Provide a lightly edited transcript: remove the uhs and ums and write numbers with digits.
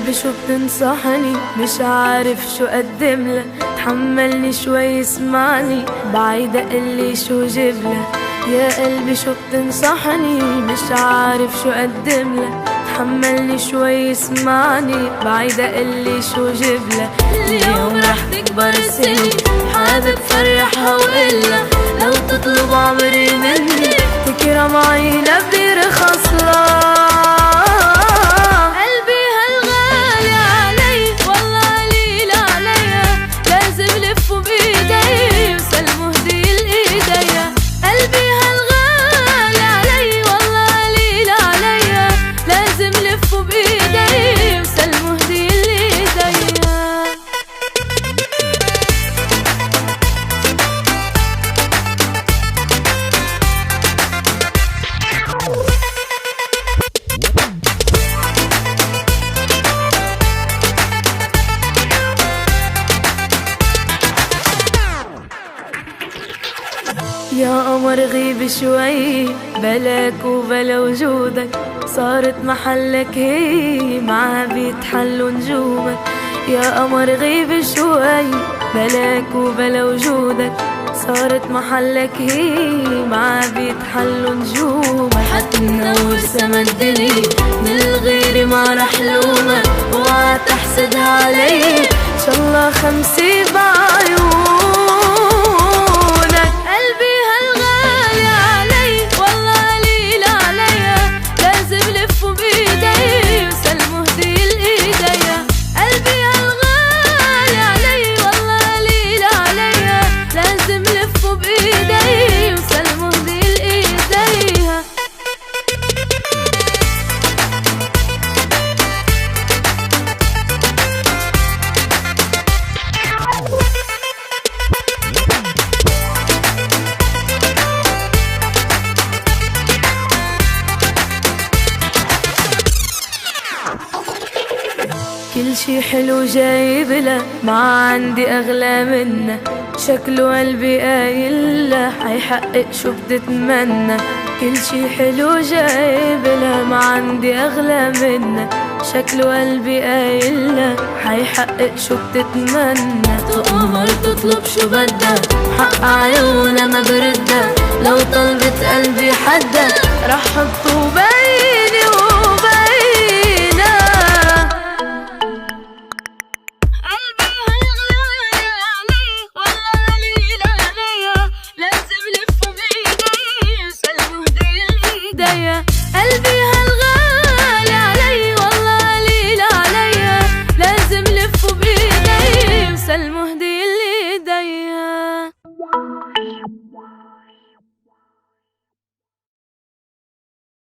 قلبي شو بتنصحني، مش عارف شو قدمله، تحملني شوي اسمعني، بعيد اقلي شو جبله. يا قلبي شو بتنصحني، مش عارف شو قدمله، تحملني شوي اسمعني، بعيد اقلي شو جبله. اليوم رح تكبر سني، حابب فرحها وإلا لو تطلب عمري مني، تكرم عينها بيرخص لها. يا قمر غيب شوي، بلاك وبلا وجودك، صارت محلك هي معها بيتحلوا نجومك. يا قمر غيب شوي، بلاك وبلا وجودك، صارت محلك هي معها بيتحلوا نجومك. حتنور سما الدنيا من الغير ما رح لومك، اوعى تحسدها علي ان شاء الله خمسي بعيونك. كل شي حلو جايب له، ما عندي أغلى منه، شكله قلبي قايل له حيحقق شو بتتمنى. كل شي حلو جايب له، ما عندي أغلى منه، شكله قلبي قايل له حيحقق شو بتتمنى. تؤمر تطلب شو بدها، حق عيونها ما بردها، لو طلبت قلبي حدا رح حطه بعيد.